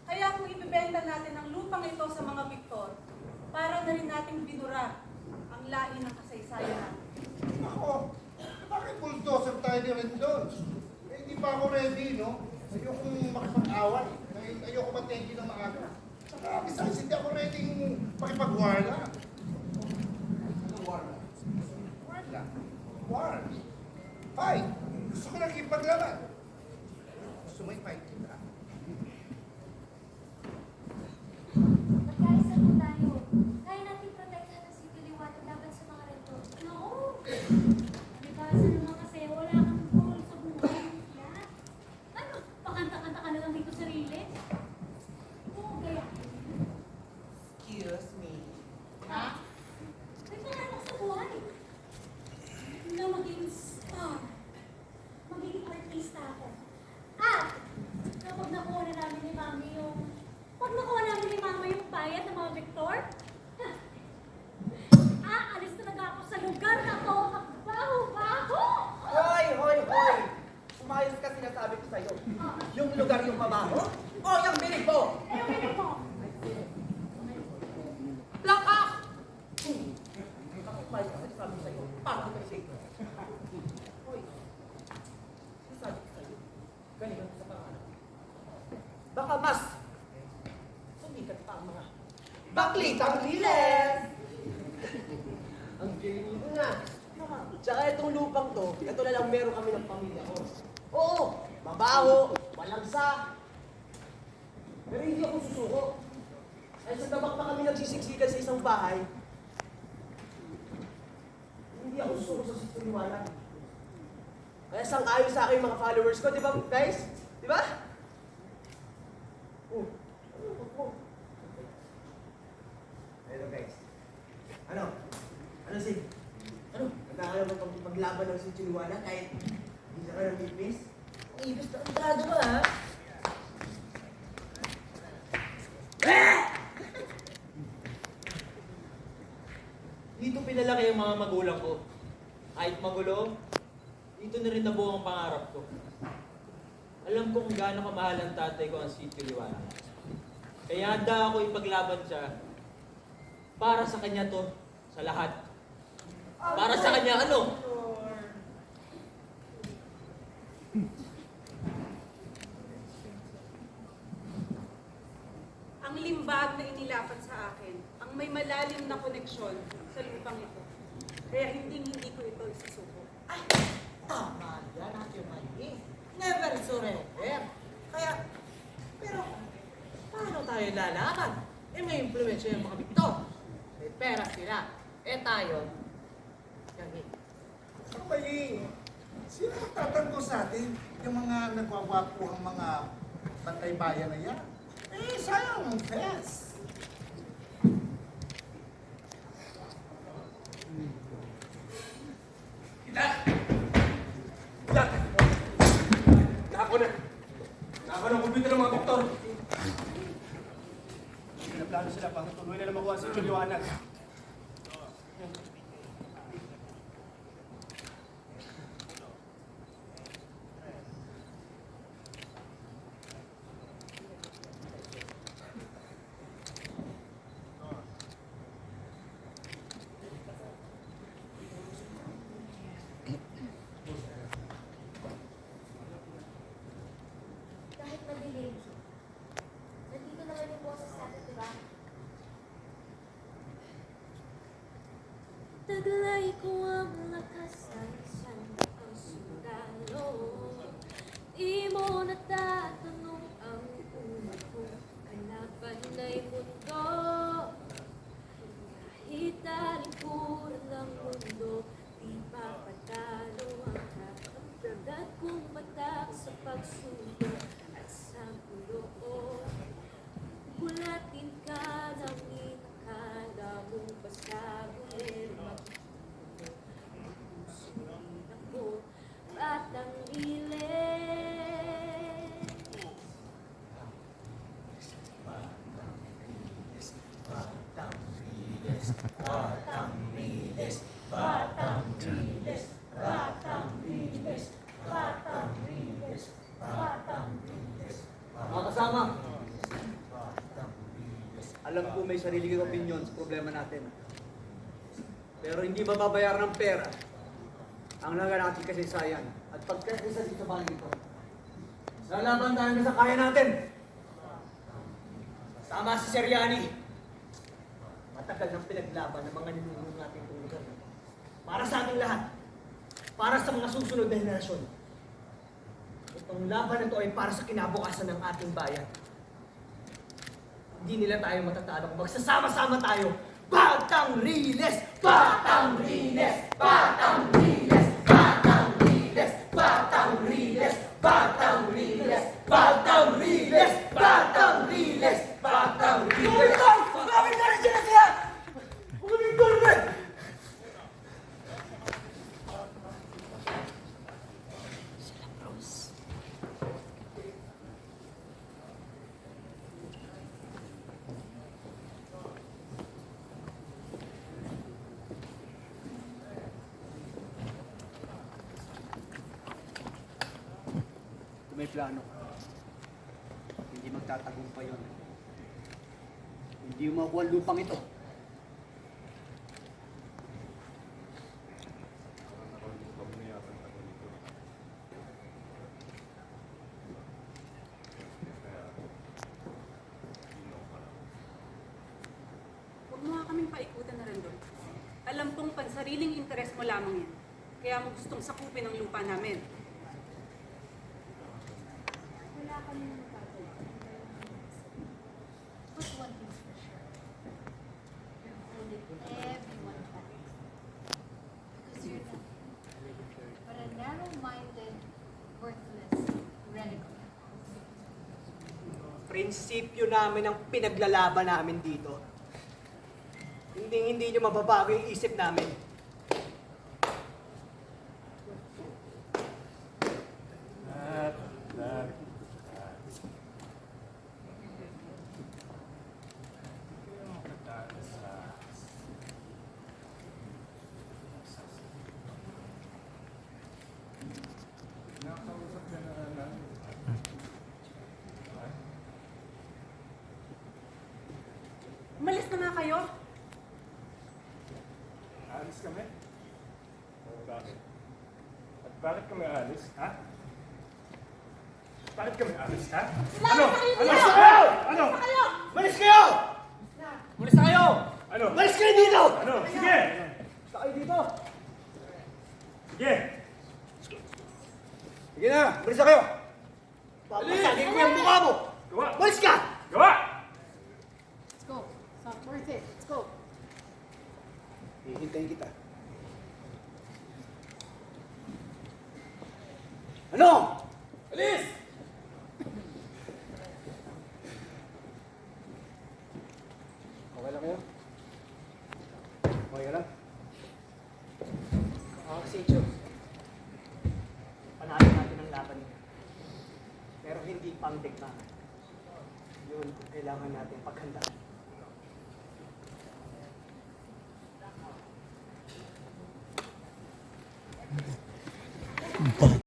Kaya kung ibibenta natin ang lupang ito sa mga Victor, para na rin nating binura ang lahi ng kasaysayan natin. Ako, bakit bulldozer tayo rin doon? Eh, hindi pa ako ready, no? Ayokong makipag-away. Ayoko matindi ng maaga. Saka, besides, hindi ako ready makipag-warla. Ano warla? Warla. War. Fight. Gusto ko lang ipaglaban. Gusto mo i-fight kita? Magkaisa po tayo. Kaya natin protektahan ang City Liwanag laban sa mga rento. Oo. Magkaisa naman kasi wala kang goal sa buhay. Yan. Ano? Pakanta-kanta ka na lang dito sa sarili? Oo, kaya. Excuse me. Ha? May pangarap sa buhay. Na maging star. Magiging artista ako. At, kapag nakuha na namin ni Mami yung... Pag nakuha namin ni Mama yung bayad ng mga Victor, aalis talaga ako sa lugar na to. Baho-baho! Hoy, hoy, hoy! Umayos ka sinasabi ko sa'yo. Yung lugar yung mabaho? O yung bilig mo? Ayaw mo mo. Plaka! Umayos ka sinasabi ko sa'yo. Para ko sa'yo. Hoy, sinasabi ko sa'yo. Galingan ko sa pangalan. Baka mas sumikat pa ang mga baklitang riles! Ang galing mo na. Tsaka itong lupang to, ito na lang meron kami ng pamilya ko. Oo, mabaho, walang sa. Pero hindi ako susuko. Ay sa tabak pa kami nagsisiksikan sa isang bahay, hindi ako susuko sa sitwaliwanag. Kaya sang-ayon sa akin mga followers ko, di ba guys? Di ba? Oh, hello guys. Ano? Ano si? Ano? Nagkakaroon mo paglaban ng sitwaliwanag kahit hindi ka ng ipis? Ang ipis na ang drado mo ha? Dito pinalaki ang mga magulang ko. Kahit magulo, dito na rin nabuo ang pangarap ko. Alam ko kung gaano kamahal ang tatay ko ang Sitio Liwanag. Kaya handa ako ipaglaban siya para sa kanya to, sa lahat. Para sa kanya ano? Ang limbag na inilapat sa akin, ang may malalim na koneksyon sa lupang ito. Kaya hindi ko ito isusuko. Ay, tama yan, Ate Marie. Never surrender. Kaya, pero, paano tayo lalaban? Eh, may impluensya yung mga Victor. May pera sila. Eh, tayo, yung Kamay, sino magtatanggol sa atin? Yung mga nagwawapo ang mga bantay bayan na yan? Eh, sayang ang fest. Ilan! Ilan! Nako na! Nako na kumputer ng mga doktor! Pinaplano sila para tuloy na makuha si Juliana. Kahit madilim, nandito naman yung boses natin, di ba? Taglay ko ang lakas ng isang sundalo. Di mo natatanong ang una kong kalaban ay mundo. Kahit talikuran ng mundo, di papatalo ang dagat kong matak sa pagsundo at sa gulo. Gulatin ka ng inakala mong basta gulero. Sulit ako, batang iles. Alam ko may sarili kang opinion sa problema natin. Pero hindi mababayaran ng pera ang laga natin kasaysayan at pagkakaisa dito sa bahay ito. Lalaban tayo sa kaya natin. Tama si Seriani. Matagal nang pinaglaban ng mga ninuno natin itong lugar. Para sa ating lahat. Para sa mga susunod na henerasyon. Itong laban na ito ay para sa kinabukasan ng ating bayan. Hindi nila tayo matatalo kung magsasama-sama tayo. Batang Riles! Batang Riles! Batang Riles! Batang Riles! Batang Riles! Batang Riles! Batang Riles! Batang Riles! Batang Riles! Bakit ka rin sila siya? Huwag turbe! Kung may plano, hindi magtatagumpay yun. Hindi mo makuha ang lupang ito. Huwag mo nga kaming paikutan na rin doon. Alam kong pansariling interes mo lamang yan. Kaya mo gustong sakupin ang lupa namin. Wala kami ng gagawin. But one thing's for sure. You're holding everyone back. Because you're nothing but a narrow-minded, worthless renegade. Prinsipyo namin ang pinaglalaban namin dito. Hindi nyo mababago yung isip namin. Umalis na nga kayo. Alis kami? Bakit? At bakit kami alis, ha? Bakit kami alis, ha? Ano? Malis Ano? Malis kayo! Malis na kayo! Ano? Malis kayo dito! Ano? Sige! Basta kayo dito! Sige! Sige na! Malis na kayo! Papasagin ko yung mukha mo! Gawa! Malis ka! Gawa! Let's go. It's not worth it. Let's go. Hihintayin kita. Ano? Alis! Okay lang kayo? Okay ka lang? Si Joe. Panalo natin ang laban niya. Pero hindi pang digmaan. Yun, kailangan natin paghandaan.